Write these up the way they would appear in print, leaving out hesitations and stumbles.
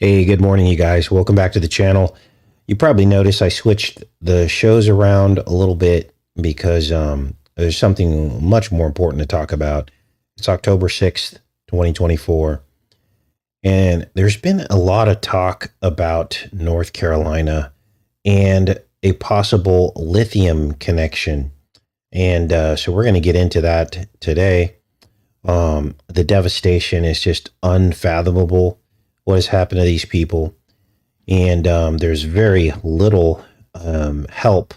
Hey, good morning, you guys. Welcome back to the channel. You probably noticed I switched the shows around a little bit because there's something much more important to talk about. It's October 6th, 2024, and there's been a lot of talk about North Carolina and a possible lithium connection. And so we're going to get into that today. The devastation is just unfathomable what has happened to these people. And there's very little help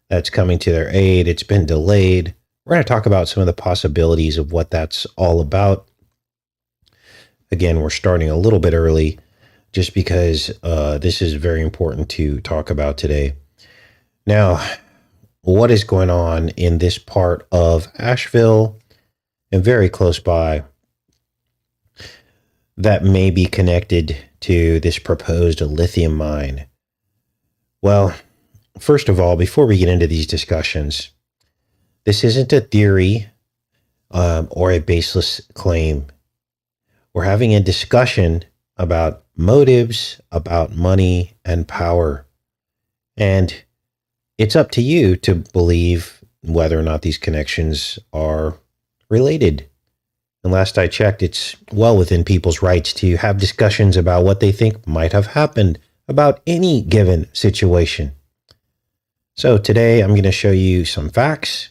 that's coming to their aid. It's been delayed. We're going to talk about some of the possibilities of what that's all about. Again, we're starting a little bit early just because this is very important to talk about today. Now, what is going on in this part of Asheville and very close by that may be connected to this proposed lithium mine? Well, first of all, before we get into these discussions, this isn't a theory or a baseless claim. We're having a discussion about motives, about money and power. And it's up to you to believe whether or not these connections are related. And last I checked, it's well within people's rights to have discussions about what they think might have happened about any given situation. So today I'm going to show you some facts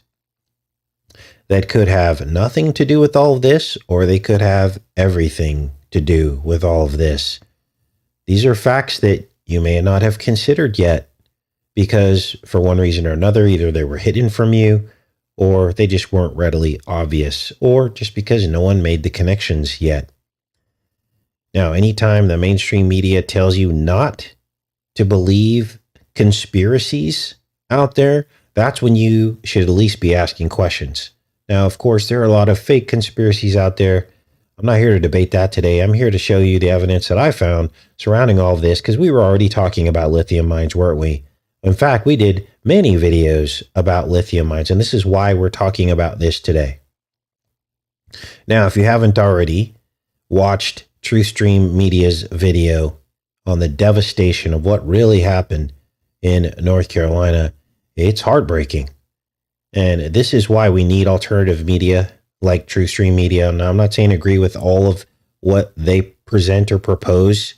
that could have nothing to do with all of this, or they could have everything to do with all of this. These are facts that you may not have considered yet because for one reason or another, either they were hidden from you or they just weren't readily obvious, or just because no one made the connections yet. Now, anytime the mainstream media tells you not to believe conspiracies out there, that's when you should at least be asking questions. Now, of course, there are a lot of fake conspiracies out there. I'm not here to debate that today. I'm here to show you the evidence that I found surrounding all of this, because we were already talking about lithium mines, weren't we? In fact, we did many videos about lithium mines, and this is why we're talking about this today. Now, if you haven't already watched TruthStream Media's video on the devastation of what really happened in North Carolina, it's heartbreaking. And this is why we need alternative media like TruthStream Media. Now, I'm not saying agree with all of what they present or propose.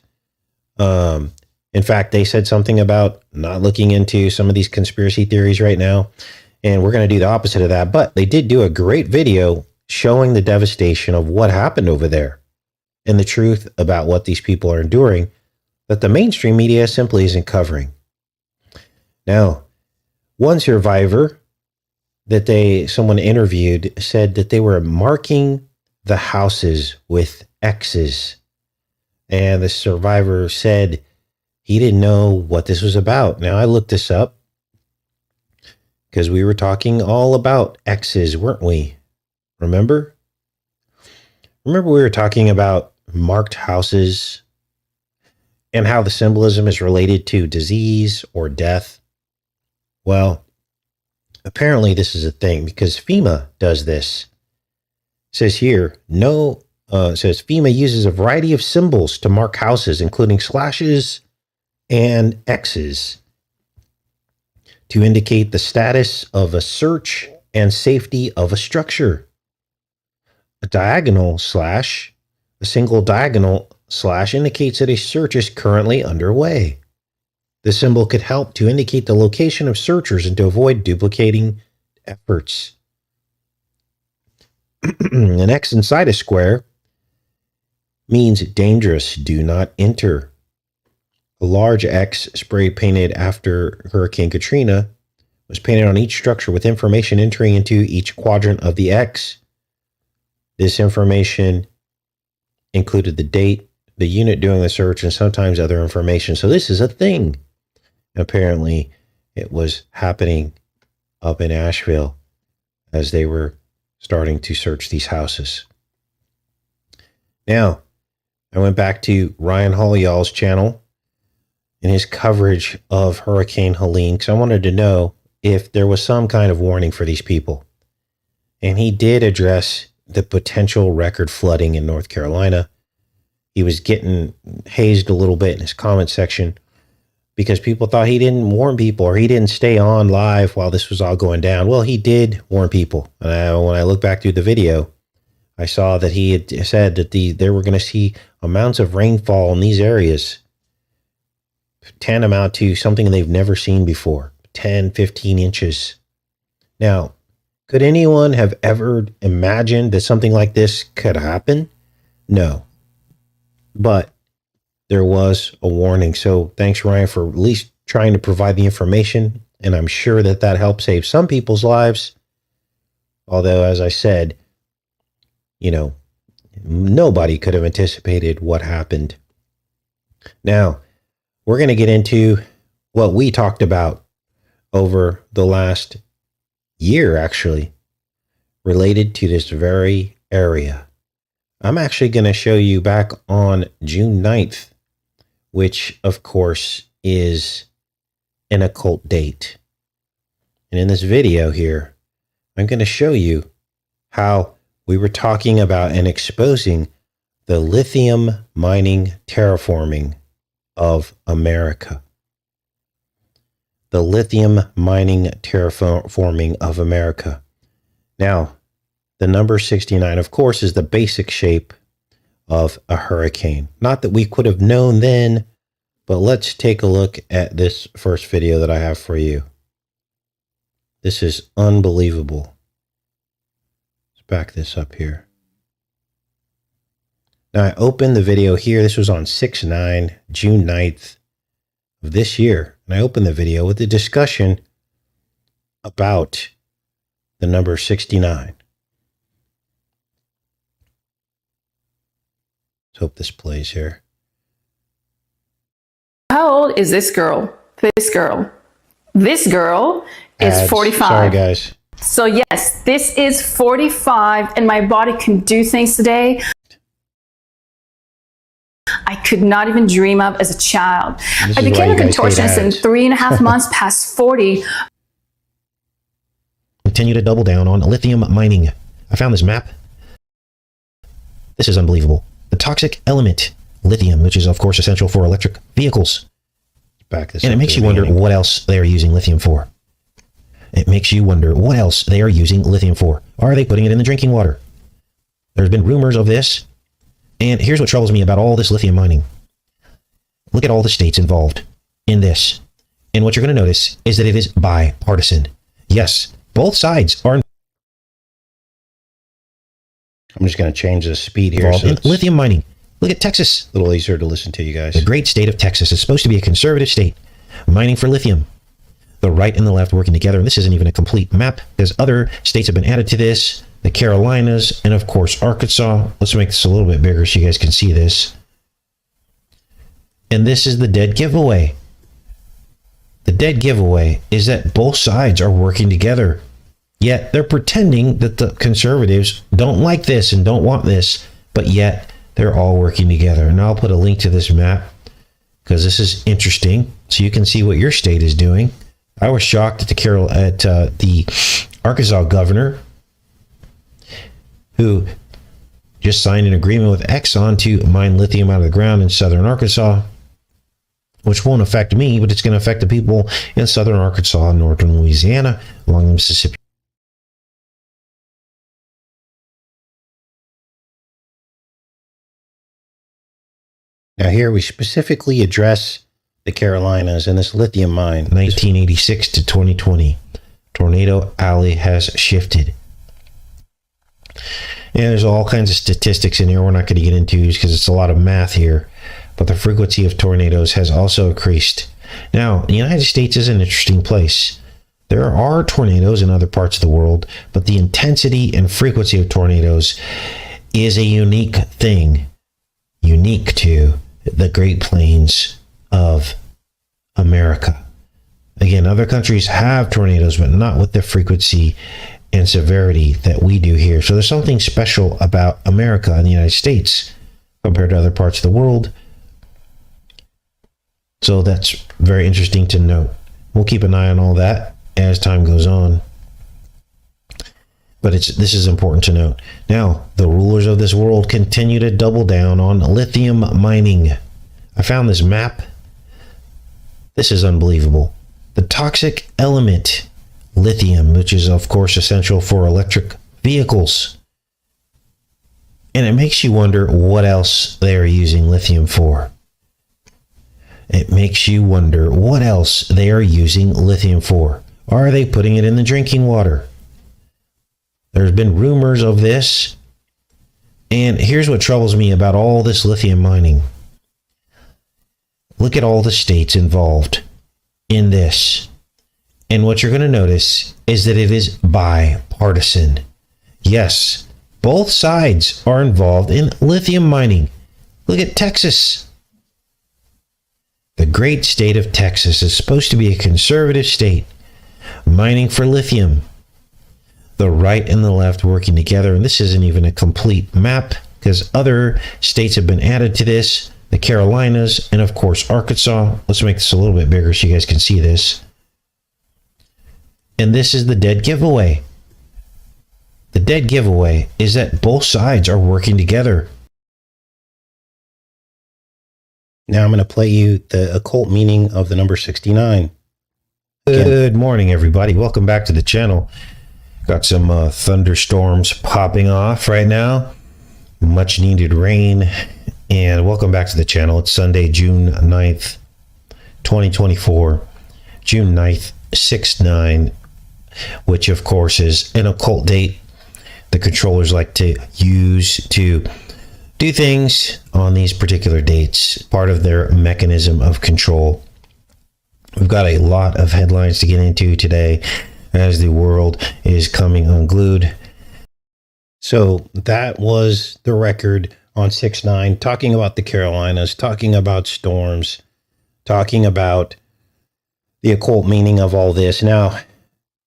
In fact, they said something about not looking into some of these conspiracy theories right now, and we're going to do the opposite of that. But they did do a great video showing the devastation of what happened over there and the truth about what these people are enduring that the mainstream media simply isn't covering. Now, one survivor that someone interviewed said that they were marking the houses with X's, and the survivor said he didn't know what this was about. Now, I looked this up because we were talking all about X's, weren't we? Remember? Remember we were talking about marked houses and how the symbolism is related to disease or death? Well, apparently this is a thing because FEMA does this. It says here, it says FEMA uses a variety of symbols to mark houses, including slashes and X's, to indicate the status of a search and safety of a structure. A diagonal slash, a single diagonal slash indicates that a search is currently underway. The symbol could help to indicate the location of searchers and to avoid duplicating efforts. An X inside a square means dangerous, do not enter. A large X spray painted after Hurricane Katrina was painted on each structure with information entering into each quadrant of the X. This information included the date, the unit doing the search, and sometimes other information. So this is a thing. Apparently, it was happening up in Asheville as they were starting to search these houses. Now, I went back to Ryan Holleyall's channel in his coverage of Hurricane Helene, because I wanted to know if there was some kind of warning for these people. And he did address the potential record flooding in North Carolina. he was getting hazed a little bit in his comment section because people thought he didn't warn people or he didn't stay on live while this was all going down. Well, he did warn people. And when I look back through the video, I saw that he had said that they were going to see amounts of rainfall in these areas tantamount to something they've never seen before, 10, 15 inches. Now, could anyone have ever imagined that something like this could happen? No. But there was a warning. So thanks, Ryan, for at least trying to provide the information. And I'm sure that that helped save some people's lives. Although, as I said, nobody could have anticipated what happened. Now, we're going to get into what we talked about over the last year, actually, related to this very area. I'm actually going to show you back on June 9th, which, of course, is an occult date. And in this video here, I'm going to show you how we were talking about and exposing the lithium mining terraforming of America. The lithium mining terraforming of America. Now, the number 69, of course, is the basic shape of a hurricane. Not that we could have known then, but let's take a look at this first video that I have for you. This is unbelievable. Let's back this up here. Now, I opened the video here. This was on 6/9, June 9th of this year. And I opened the video with a discussion about the number 69. Let's hope this plays here. How old is this girl? This girl is 45. Sorry, guys. So yes, this is 45 and my body can do things today I could not even dream of as a child. I became a contortionist in 3.5 months past 40. Continue to double down on lithium mining. I found this map. This is unbelievable. The toxic element, lithium, which is of course essential for electric vehicles. And it makes you wonder what else they are using lithium for. It makes you wonder what else they are using lithium for. Are they putting it in the drinking water? There's been rumors of this. And here's what troubles me about all this lithium mining. Look at all the states involved in this. And what you're going to notice is that it is bipartisan. Yes, both sides are I'm just going to change the speed here. So in lithium mining. Look at Texas. A little easier to listen to, you guys. The great state of Texas is supposed to be a conservative state. Mining for lithium. The right and the left working together. And this isn't even a complete map because other states have been added to this. The Carolinas, and of course, Arkansas. Let's make this a little bit bigger so you guys can see this. And this is the dead giveaway. The dead giveaway is that both sides are working together. Yet they're pretending that the conservatives don't like this and don't want this, but yet they're all working together. And I'll put a link to this map because this is interesting so you can see what your state is doing. I was shocked at the Arkansas governor who just signed an agreement with Exxon to mine lithium out of the ground in southern Arkansas, which won't affect me, but it's going to affect the people in southern Arkansas and northern Louisiana along the Mississippi. Now here we specifically address the Carolinas and this lithium mine. 1986 to 2020. Tornado Alley has shifted. And there's all kinds of statistics in here we're not going to get into because it's a lot of math here. But the frequency of tornadoes has also increased. Now, the United States is an interesting place. There are tornadoes in other parts of the world, but the intensity and frequency of tornadoes is a unique thing. Unique to the Great Plains of America. Again, other countries have tornadoes, but not with the frequency and severity that we do here. So there's something special about America and the United States compared to other parts of the world. So that's very interesting to note. We'll keep an eye on all that as time goes on. but this is important to note. Now, the rulers of this world continue to double down on lithium mining. I found this map. This is unbelievable. The toxic element, lithium, which is of course essential for electric vehicles. And it makes you wonder what else they are using lithium for. It makes you wonder what else they are using lithium for. Are they putting it in the drinking water? There's been rumors of this. And here's what troubles me about all this lithium mining. Look at all the states involved in this. And what you're going to notice is that it is bipartisan. Yes, both sides are involved in lithium mining. Look at Texas. The great state of Texas is supposed to be a conservative state, mining for lithium. The right and the left working together, and this isn't even a complete map because other states have been added to this, the Carolinas, and of course Arkansas. Let's make this a little bit bigger so you guys can see this. And this is the dead giveaway. The dead giveaway is that both sides are working together. Now I'm going to play you the occult meaning of the number 69. Good morning, everybody. Welcome back to the channel. Got some thunderstorms popping off right now. Much needed rain. And welcome back to the channel. It's Sunday, June 9th, 2024. June 9th, 6/9, which of course is an occult date the controllers like to use to do things on these particular dates, part of their mechanism of control. We've got a lot of headlines to get into today as the world is coming unglued. So that was the record on 6/9, talking about the Carolinas, talking about storms, talking about the occult meaning of all this. Now,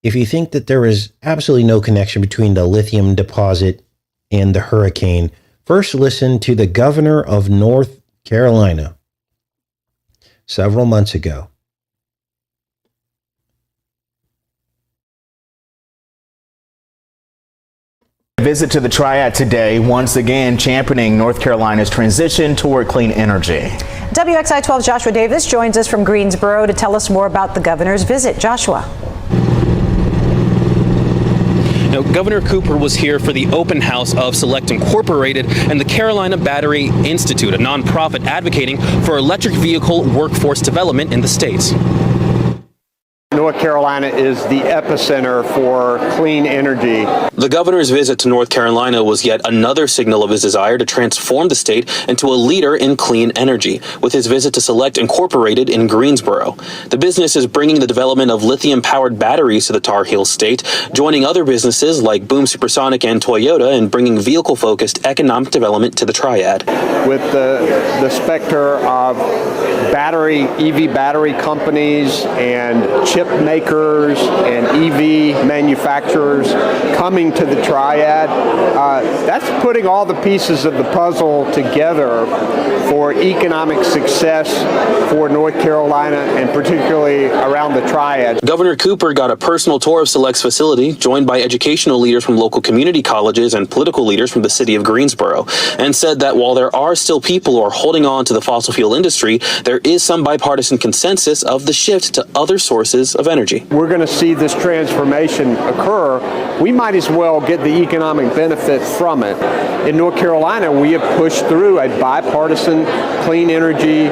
if you think that there is absolutely no connection between the lithium deposit and the hurricane, first listen to the governor of North Carolina several months ago. Visit to the Triad today, once again championing North Carolina's transition toward clean energy. WXI 12's Joshua Davis joins us from Greensboro to tell us more about the governor's visit. Joshua. Now, Governor Cooper was here for the open house of Select Incorporated and the Carolina Battery Institute, a nonprofit advocating for electric vehicle workforce development in the states. North Carolina is the epicenter for clean energy. The governor's visit to North Carolina was yet another signal of his desire to transform the state into a leader in clean energy, with his visit to Select Incorporated in Greensboro. The business is bringing the development of lithium-powered batteries to the Tar Heel state, joining other businesses like Boom Supersonic and Toyota in bringing vehicle-focused economic development to the Triad. With the specter of EV battery companies and chip makers and EV manufacturers coming to the Triad, that's putting all the pieces of the puzzle together for economic success for North Carolina and particularly around the Triad. Governor Cooper got a personal tour of Select's facility, joined by educational leaders from local community colleges and political leaders from the city of Greensboro, and said that while there are still people who are holding on to the fossil fuel industry, there is some bipartisan consensus of the shift to other sources of energy. We're going to see this transformation occur. We might as well get the economic benefit from it. In North Carolina, we have pushed through a bipartisan clean energy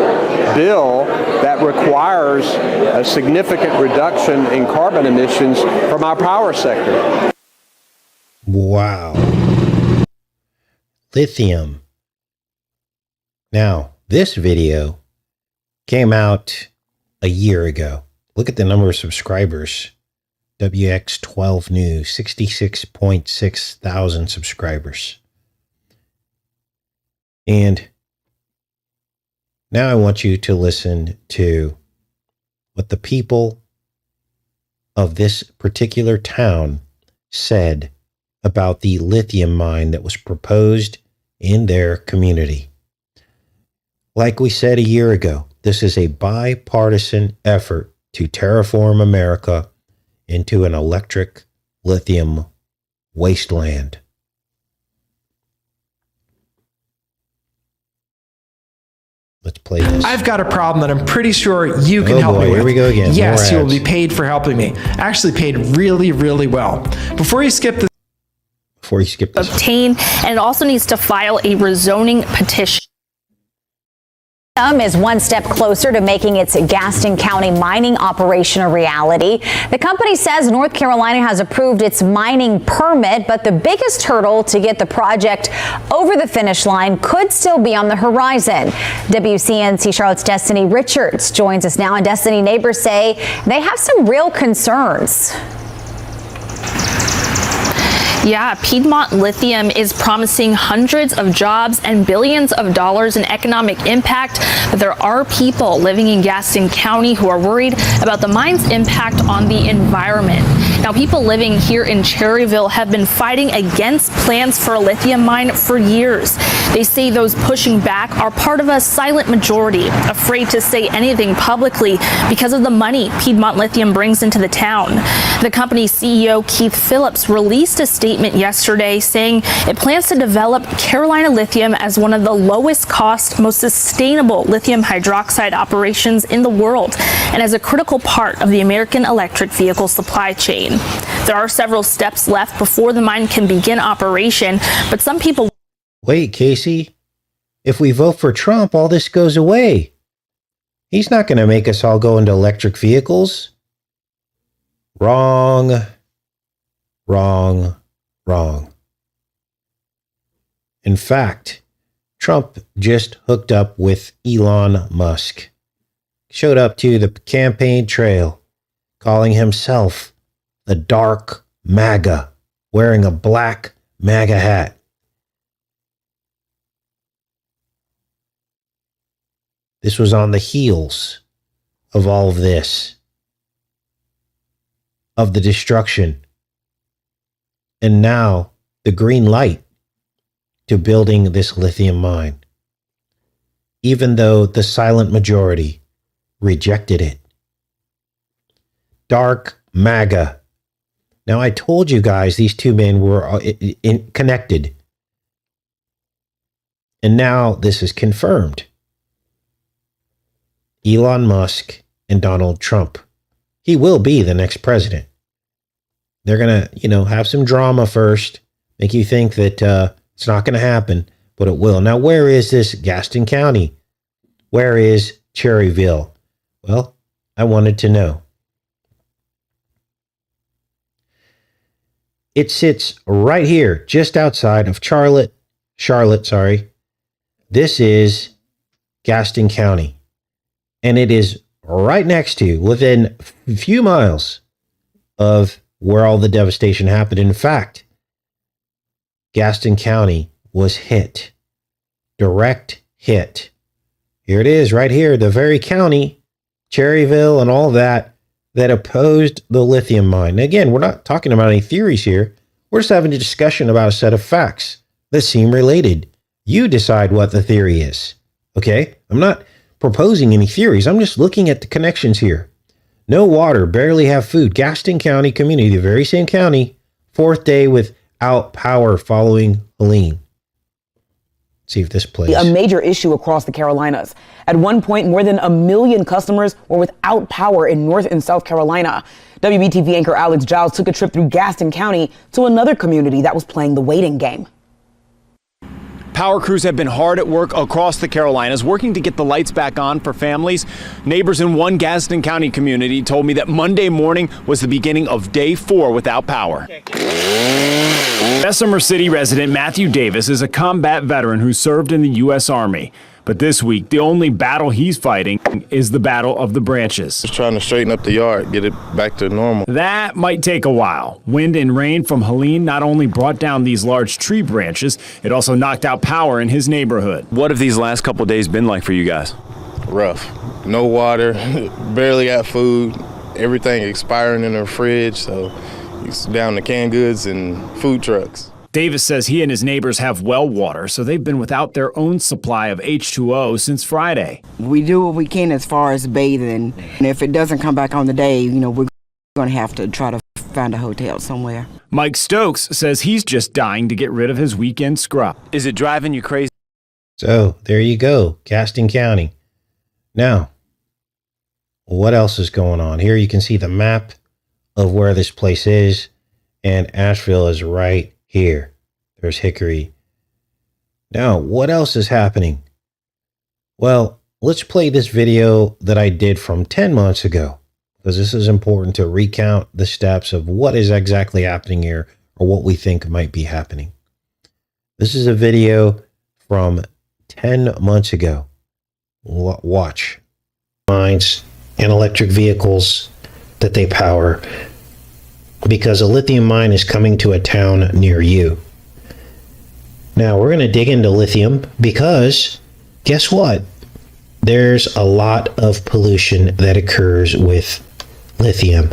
bill that requires a significant reduction in carbon emissions from our power sector. Wow. Lithium. Now, this video came out a year ago. Look at the number of subscribers. WX12 News, 66.6 thousand subscribers. And now I want you to listen to what the people of this particular town said about the lithium mine that was proposed in their community. Like we said a year ago, this is a bipartisan effort to terraform America into an electric lithium wasteland. Let's play this. I've got a problem that I'm pretty sure you can help me with. Here we go again. Yes, More you will ads. be paid for helping me. Actually paid really, really well. Before you skip this, obtain, and it also needs to file a rezoning petition. Is one step closer to making its Gaston County mining operation a reality. The company says North Carolina has approved its mining permit, but the biggest hurdle to get the project over the finish line could still be on the horizon. WCNC Charlotte's Destiny Richards joins us now, and Destiny neighbors say they have some real concerns. Yeah, Piedmont Lithium is promising hundreds of jobs and billions of dollars in economic impact, but there are people living in Gaston County who are worried about the mine's impact on the environment. Now, people living here in Cherryville have been fighting against plans for a lithium mine for years. They say those pushing back are part of a silent majority, afraid to say anything publicly because of the money Piedmont Lithium brings into the town. The company's CEO, Keith Phillips, released a statement yesterday saying it plans to develop Carolina Lithium as one of the lowest cost, most sustainable lithium hydroxide operations in the world and as a critical part of the American electric vehicle supply chain. There are several steps left before the mine can begin operation, but some people... Wait, Casey, if we vote for Trump, all this goes away. He's not going to make us all go into electric vehicles. Wrong. In fact, Trump just hooked up with Elon Musk. Showed up to the campaign trail, calling himself the Dark MAGA, wearing a black MAGA hat. This was on the heels of all of this, of the destruction. And now the green light to building this lithium mine, even though the silent majority rejected it. Dark MAGA. Now, I told you guys these two men were connected. And now this is confirmed. Elon Musk and Donald Trump. He will be the next president. They're going to, have some drama first, make you think that it's not going to happen, but it will. Now, where is this Gaston County? Where is Cherryville? Well, I wanted to know. It sits right here, just outside of Charlotte. This is Gaston County. And it is right next to, within a few miles of where all the devastation happened. In fact, Gaston County was hit. Direct hit. Here it is, right here, the very county, Cherryville and all that opposed the lithium mine. Again, we're not talking about any theories here. We're just having a discussion about a set of facts that seem related. You decide what the theory is. Okay? I'm not proposing any theories. I'm just looking at the connections here. No water, barely have food. Gaston County community, the very same county, fourth day without power following Helene. See if this plays. A major issue across the Carolinas. At one point, more than 1 million customers were without power in North and South Carolina. WBTV anchor Alex Giles took a trip through Gaston County to another community that was playing the waiting game. Power crews have been hard at work across the Carolinas, working to get the lights back on for families. Neighbors in one Gaston County community told me that Monday morning was the beginning of day 4 without power. Bessemer City resident Matthew Davis is a combat veteran who served in the U.S. Army. But this week, the only battle he's fighting is the Battle of the Branches. Just trying to straighten up the yard, get it back to normal. That might take a while. Wind and rain from Helene not only brought down these large tree branches, it also knocked out power in his neighborhood. What have these last couple days been like for you guys? Rough. No water, barely got food, everything expiring in the fridge, so it's down to canned goods and food trucks. Davis says he and his neighbors have well water, so they've been without their own supply of H2O since Friday. We do what we can as far as bathing, and if it doesn't come back on the day, we're going to have to try to find a hotel somewhere. Mike Stokes says he's just dying to get rid of his weekend scrub. Is it driving you crazy? So there you go, Gaston County. Now, what else is going on? Here you can see the map of where this place is, and Asheville is right here. There's Hickory. Now, what else is happening? Well, let's play this video that I did from 10 months ago, because this is important to recount the steps of what is exactly happening here, or what we think might be happening. This is a video from 10 months ago. Watch. Mines and electric vehicles that they power, because a lithium mine is coming to a town near you. Now, we're going to dig into lithium because guess what? There's a lot of pollution that occurs with lithium.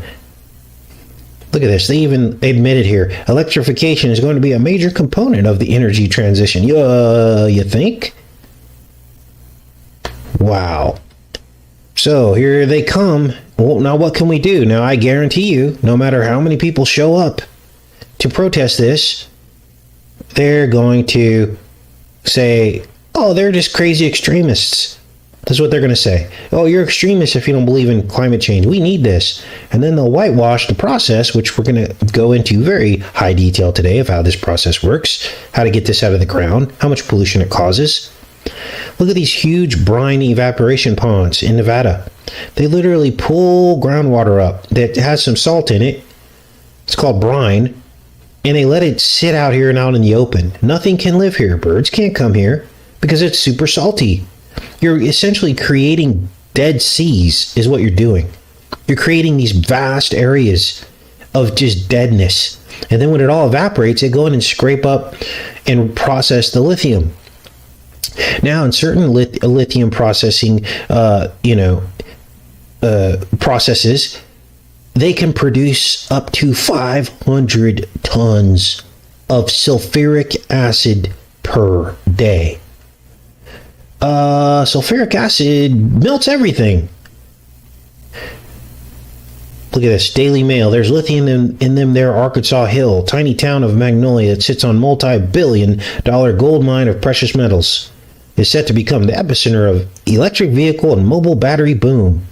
Look at this. They even admitted here, electrification is going to be a major component of the energy transition. You think? Wow. So here they come. Well, now what can we do? Now, I guarantee you, no matter how many people show up to protest this, they're going to say, oh, they're just crazy extremists. That's what they're going to say. Oh, you're extremists if you don't believe in climate change. We need this. And then they'll whitewash the process, which we're going to go into very high detail today of how this process works, how to get this out of the ground, how much pollution it causes. Look at these huge brine evaporation ponds in Nevada. They literally pull groundwater up that has some salt in it. It's called brine. And they let it sit out here and out in the open. Nothing can live here. Birds can't come here because it's super salty. You're essentially creating dead seas is what you're doing. You're creating these vast areas of just deadness. And then when it all evaporates, they go in and scrape up and process the lithium. Now, in certain lithium processing, processes, they can produce up to 500 tons of sulfuric acid per day. Sulfuric acid melts everything. Look at this, Daily Mail. There's lithium in them there, Arkansas Hill, tiny town of Magnolia that sits on multi-billion-dollar gold mine of precious metals. Is set to become the epicenter of electric vehicle and mobile battery boom.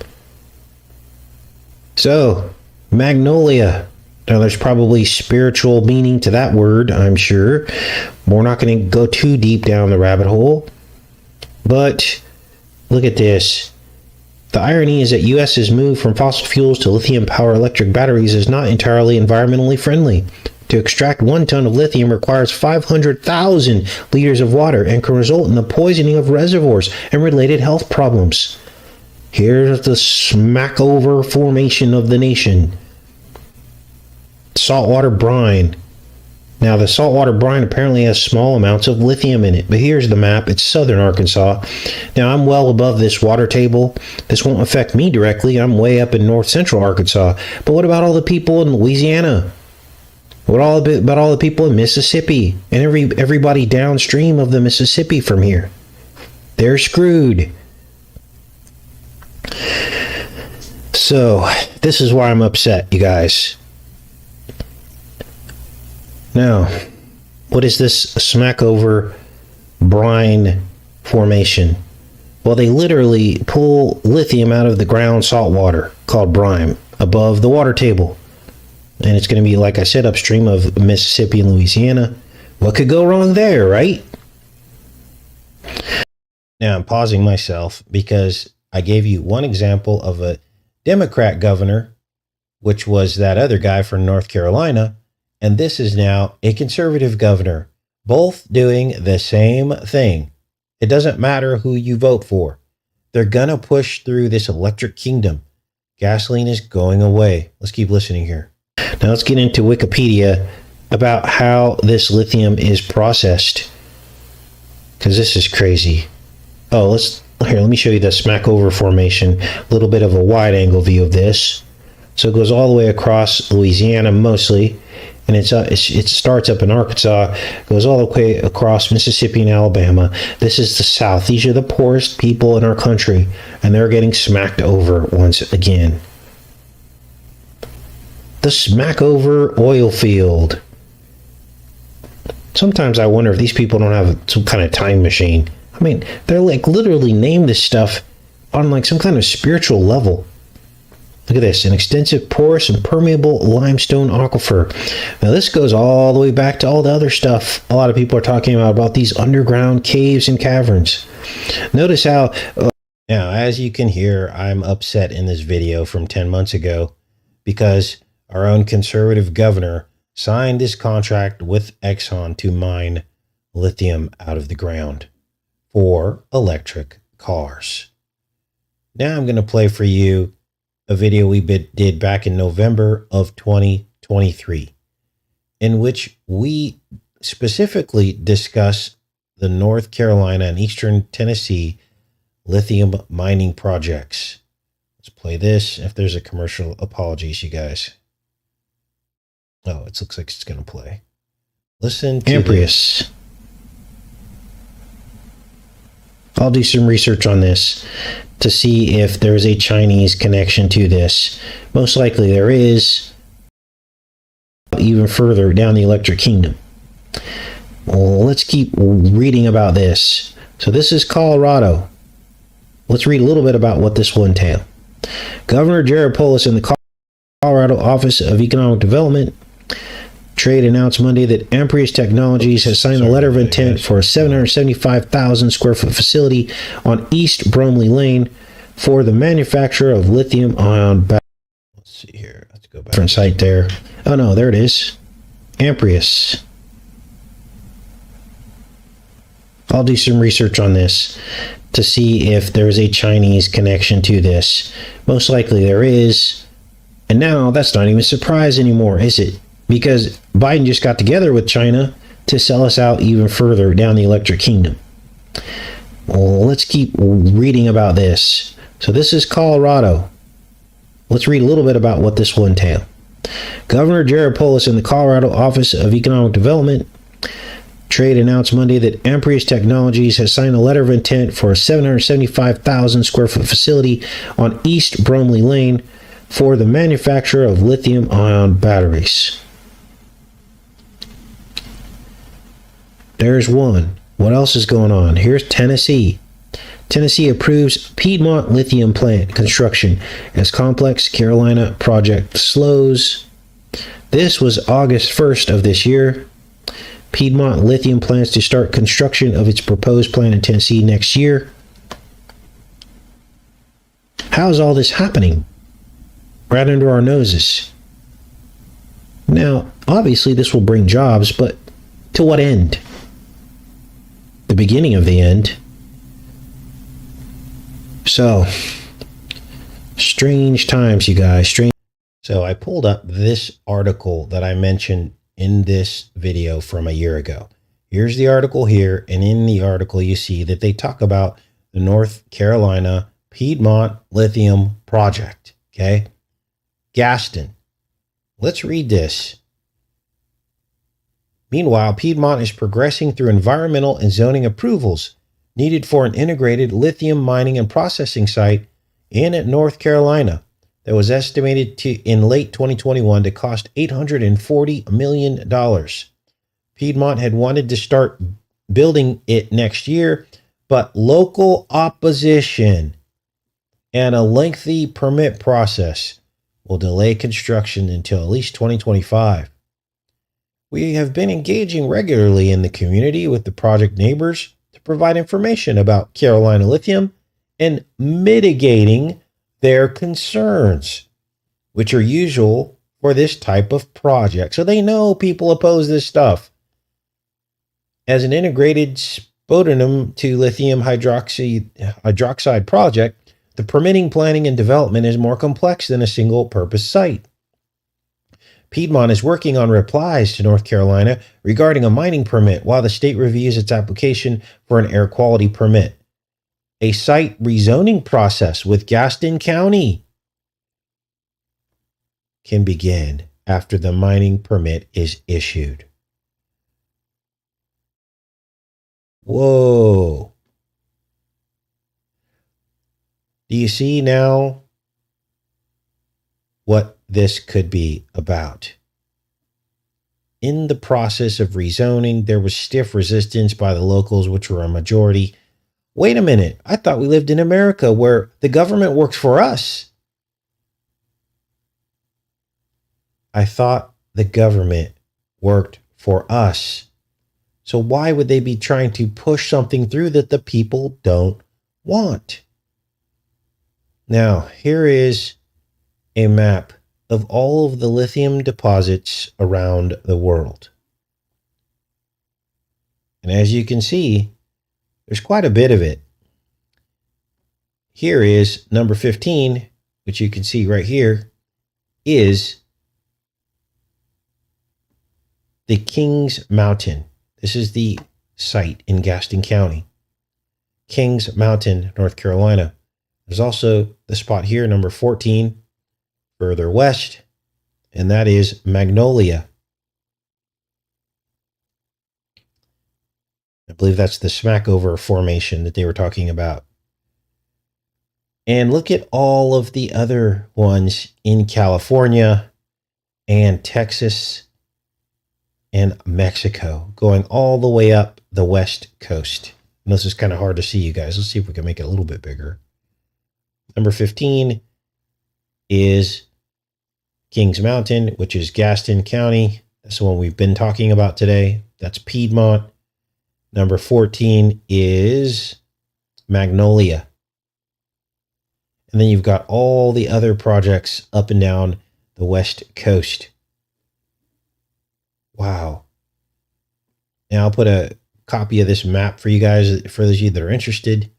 So, Magnolia. Now, there's probably spiritual meaning to that word, I'm sure. We're not going to go too deep down the rabbit hole. But, look at this. The irony is that U.S.'s move from fossil fuels to lithium-powered electric batteries is not entirely environmentally friendly. To extract 1 ton of lithium requires 500,000 liters of water and can result in the poisoning of reservoirs and related health problems. Here's the smackover formation of the nation. Saltwater brine. Now, the saltwater brine apparently has small amounts of lithium in it, but here's the map. It's southern Arkansas. Now, I'm well above this water table. This won't affect me directly. I'm way up in north central Arkansas. But what about all the people in Louisiana? What about all the people in Mississippi and everybody downstream of the Mississippi from here? They're screwed. So, this is why I'm upset, you guys. Now, what is this smackover brine formation? Well, they literally pull lithium out of the ground salt water called brine above the water table. And it's going to be, like I said, upstream of Mississippi and Louisiana. What could go wrong there, right? Now, I'm pausing myself because I gave you one example of a Democrat governor, which was that other guy from North Carolina. And this is now a conservative governor, both doing the same thing. It doesn't matter who you vote for. They're going to push through this electric kingdom. Gasoline is going away. Let's keep listening here. Now let's get into Wikipedia about how this lithium is processed, because this is crazy. Oh, let me show you the smackover formation. A little bit of a wide angle view of this. So it goes all the way across Louisiana mostly, and it starts up in Arkansas, goes all the way across Mississippi and Alabama. This is the South. These are the poorest people in our country, and they're getting smacked over once again. the Smackover oil field. Sometimes I wonder if these people don't have some kind of time machine. I mean, they're like literally named this stuff on like some kind of spiritual level. Look at this, an extensive porous and permeable limestone aquifer. Now this goes all the way back to all the other stuff a lot of people are talking about these underground caves and caverns. Notice how, now as you can hear, I'm upset in this video from 10 months ago because our own conservative governor signed this contract with Exxon to mine lithium out of the ground for electric cars. Now I'm going to play for you a video we did back in November of 2023, in which we specifically discuss the North Carolina and Eastern Tennessee lithium mining projects. Let's play this. If there's a commercial, apologies, you guys. Oh, it looks like it's going to play. Listen to this. I'll do some research on this to see if there's a Chinese connection to this. Most likely there is. Even further down the Electric Kingdom. Well, let's keep reading about this. So this is Colorado. Let's read a little bit about what this will entail. Governor Jared Polis in the Colorado Office of Economic Development Trade announced Monday that Amprius Technologies has signed a letter of intent for a 775,000 square foot facility on East Bromley Lane for the manufacture of lithium-ion batteries. Let's see here. Let's go back. Different site there. Oh no, there it is. Amprius. I'll do some research on this to see if there's a Chinese connection to this. Most likely there is. And now that's not even a surprise anymore, is it? Because Biden just got together with China to sell us out even further down the Electric Kingdom. Well, let's keep reading about this. So this is Colorado. Let's read a little bit about what this will entail. Governor Jared Polis in the Colorado Office of Economic Development Trade announced Monday that Amprius Technologies has signed a letter of intent for a 775,000 square foot facility on East Bromley Lane for the manufacture of lithium-ion batteries. There's one. What else is going on? Here's Tennessee. Tennessee approves Piedmont lithium plant construction as complex Carolina project slows. This was August 1st of this year. Piedmont Lithium plans to start construction of its proposed plant in Tennessee next year. How is all this happening? Right under our noses. Now, obviously this will bring jobs, but to what end? The beginning of the end. So, strange times, you guys. Strange. So I pulled up this article that I mentioned in this video from a year ago. Here's the article here, and in the article you see that they talk about the North Carolina Piedmont Lithium Project. Okay, Gaston. Let's read this. Meanwhile, Piedmont is progressing through environmental and zoning approvals needed for an integrated lithium mining and processing site in North Carolina that was estimated to in late 2021 to cost $840 million. Piedmont had wanted to start building it next year, but local opposition and a lengthy permit process will delay construction until at least 2025. We have been engaging regularly in the community with the project neighbors to provide information about Carolina Lithium and mitigating their concerns, which are usual for this type of project. So they know people oppose this stuff. As an integrated spodumene to lithium hydroxide project, the permitting, planning, and development is more complex than a single-purpose site. Piedmont is working on replies to North Carolina regarding a mining permit while the state reviews its application for an air quality permit. A site rezoning process with Gaston County can begin after the mining permit is issued. Whoa. Do you see now what this could be about. In the process of rezoning, there was stiff resistance by the locals, which were a majority. Wait a minute. I thought we lived in America where the government works for us. I thought the government worked for us. So why would they be trying to push something through that the people don't want? Now, here is a map of all of the lithium deposits around the world. And as you can see, there's quite a bit of it. Here is number 15, which you can see right here, is the Kings Mountain. This is the site in Gaston County. Kings Mountain, North Carolina. There's also the spot here, number 14, further west, and that is Magnolia. I believe that's the Smackover formation that they were talking about. And look at all of the other ones in California and Texas and Mexico, going all the way up the west coast. And this is kind of hard to see, you guys. Let's see if we can make it a little bit bigger. Number 15 is Kings Mountain, which is Gaston County. That's the one we've been talking about today. That's Piedmont. Number 14 is Magnolia. And then you've got all the other projects up and down the west coast. Wow. Now I'll put a copy of this map for you guys, for those of you that are interested.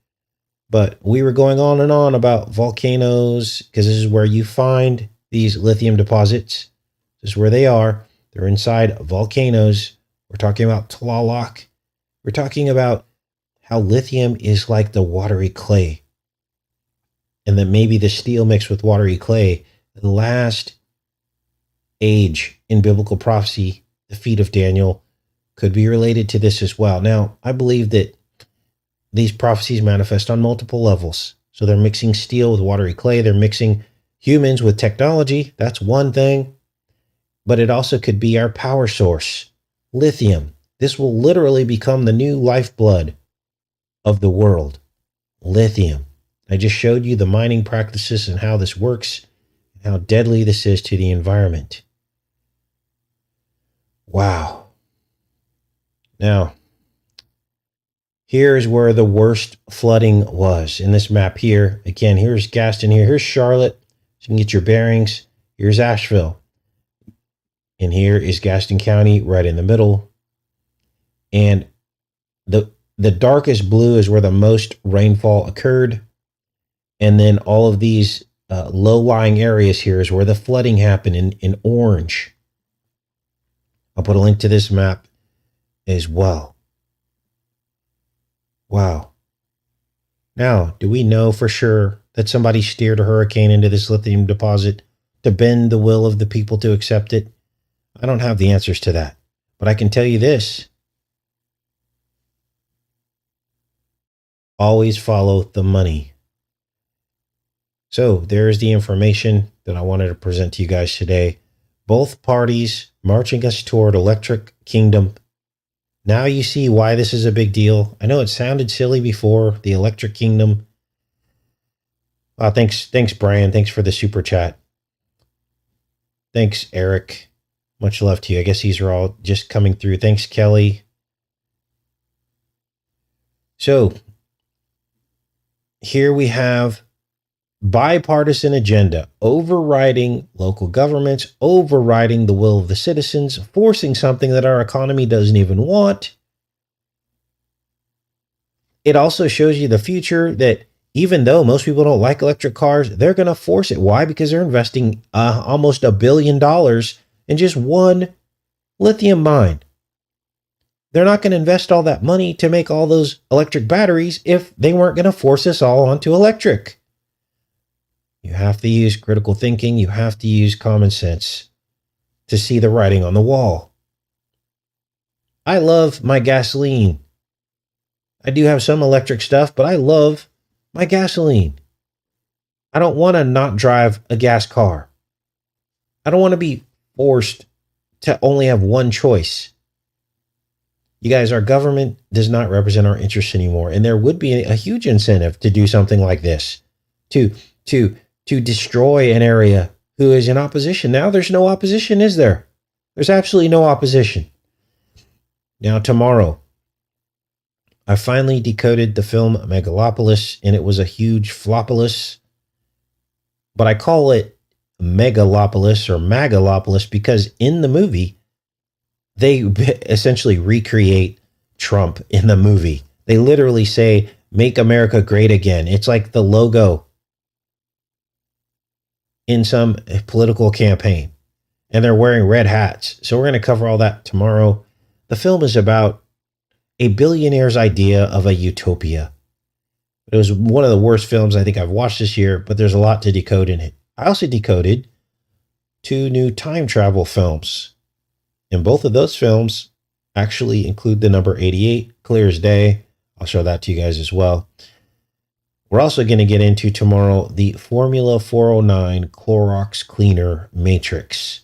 But we were going on and on about volcanoes, because this is where you find these lithium deposits. This is where they are. They're inside volcanoes. We're talking about Tlaloc. We're talking about how lithium is like the watery clay. And that maybe the steel mixed with watery clay, the last age in biblical prophecy, the feet of Daniel, could be related to this as well. Now, I believe that these prophecies manifest on multiple levels. So they're mixing steel with watery clay. They're mixing humans with technology. That's one thing. But it also could be our power source, lithium. This will literally become the new lifeblood of the world, lithium. I just showed you the mining practices and how this works, and how deadly this is to the environment. Wow. Now, here's where the worst flooding was in this map here. Again, here's Gaston here. Here's Charlotte, so you can get your bearings. Here's Asheville. And here is Gaston County right in the middle. And the darkest blue is where the most rainfall occurred. And then all of these low-lying areas here is where the flooding happened in orange. I'll put a link to this map as well. Wow. Now, do we know for sure that somebody steered a hurricane into this lithium deposit to bend the will of the people to accept it? I don't have the answers to that. But I can tell you this. Always follow the money. So there's the information that I wanted to present to you guys today. Both parties marching us toward electric kingdom. Now you see why this is a big deal. I know it sounded silly before, the electric kingdom. Thanks, Brian. Thanks for the super chat. Thanks, Eric. Much love to you. I guess these are all just coming through. Thanks, Kelly. So here we have bipartisan agenda, overriding local governments, overriding the will of the citizens, forcing something that our economy doesn't even want. It also shows you the future, that even though most people don't like electric cars, they're going to force it. Why? Because they're investing almost $1 billion in just one lithium mine. They're not going to invest all that money to make all those electric batteries if they weren't going to force us all onto electric. You have to use critical thinking. You have to use common sense to see the writing on the wall. I love my gasoline. I do have some electric stuff, but I love my gasoline. I don't want to not drive a gas car. I don't want to be forced to only have one choice. You guys, our government does not represent our interests anymore. And there would be a huge incentive to do something like this, to destroy an area who is in opposition. Now there's no opposition, is there? There's absolutely no opposition. Now tomorrow, I finally decoded the film Megalopolis, and it was a huge flopolis. But I call it Megalopolis or Magalopolis because in the movie, they essentially recreate Trump in the movie. They literally say, "Make America Great Again." It's like the logo in some political campaign. And they're wearing red hats. So we're going to cover all that tomorrow. The film is about a billionaire's idea of a utopia. It was one of the worst films I think I've watched this year, but there's a lot to decode in it. I also decoded 2 new time travel films. And both of those films actually include the number 88, clear as day. I'll show that to you guys as well. We're also going to get into tomorrow the Formula 409 Clorox Cleaner Matrix.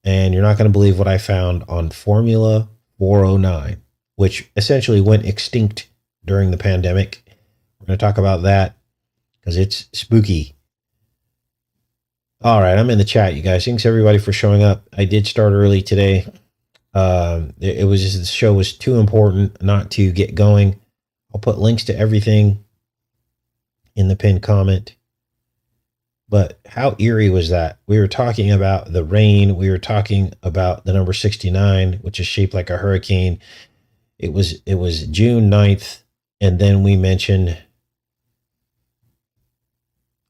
And you're not going to believe what I found on Formula 409, which essentially went extinct during the pandemic. We're going to talk about that because it's spooky. All right, I'm in the chat, you guys. Thanks everybody for showing up. I did start early today. It was just the show was too important not to get going. I'll put links to everything in the pinned comment. But how eerie was that? We were talking about the rain. We were talking about the number 69, which is shaped like a hurricane. It was June 9th, and then we mentioned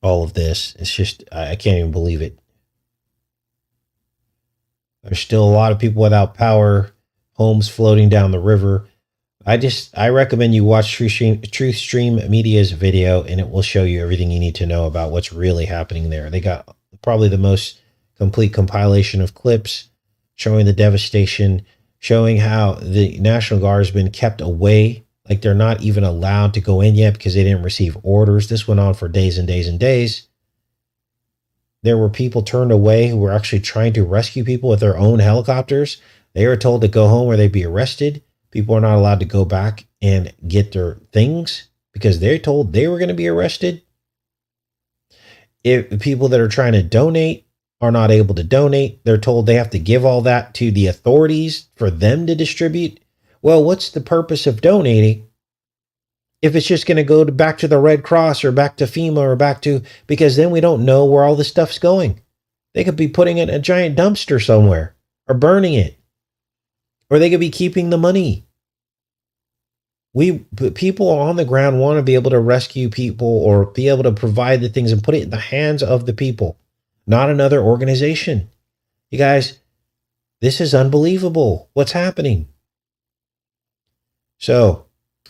all of this. It's just, I can't even believe it. There's still a lot of people without power, homes floating down the river. I recommend you watch Truth Stream Media's video, and it will show you everything you need to know about what's really happening there. They got probably the most complete compilation of clips showing the devastation, showing how the National Guard has been kept away. Like they're not even allowed to go in yet because they didn't receive orders. This went on for days and days and days. There were people turned away who were actually trying to rescue people with their own helicopters. They were told to go home or they'd be arrested. People are not allowed to go back and get their things because they're told they were going to be arrested. If people that are trying to donate are not able to donate, they're told they have to give all that to the authorities for them to distribute. Well, what's the purpose of donating if it's just going to go back to the Red Cross or back to FEMA or because then we don't know where all this stuff's going. They could be putting it in a giant dumpster somewhere or burning it, or they could be keeping the money. People on the ground want to be able to rescue people or be able to provide the things and put it in the hands of the people, not another organization. You guys, this is unbelievable. What's happening? So,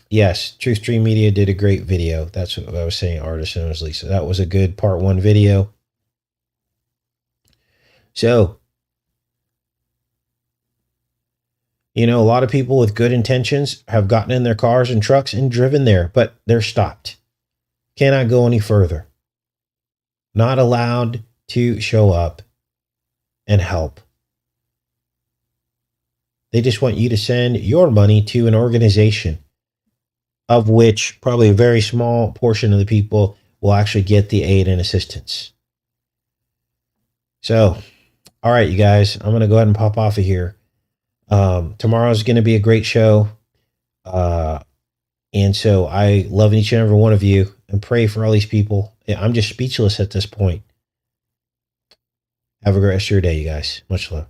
yes, Truth Stream Media did a great video. That's what I was saying, artist known as Lisa. That was a good part 1 video. So, you know, a lot of people with good intentions have gotten in their cars and trucks and driven there, but they're stopped. Cannot go any further. Not allowed to show up and help. They just want you to send your money to an organization of which probably a very small portion of the people will actually get the aid and assistance. So, all right, you guys, I'm going to go ahead and pop off of here. Tomorrow's going to be a great show. And so I love each and every one of you and pray for all these people. I'm just speechless at this point. Have a great rest of your day, you guys. Much love.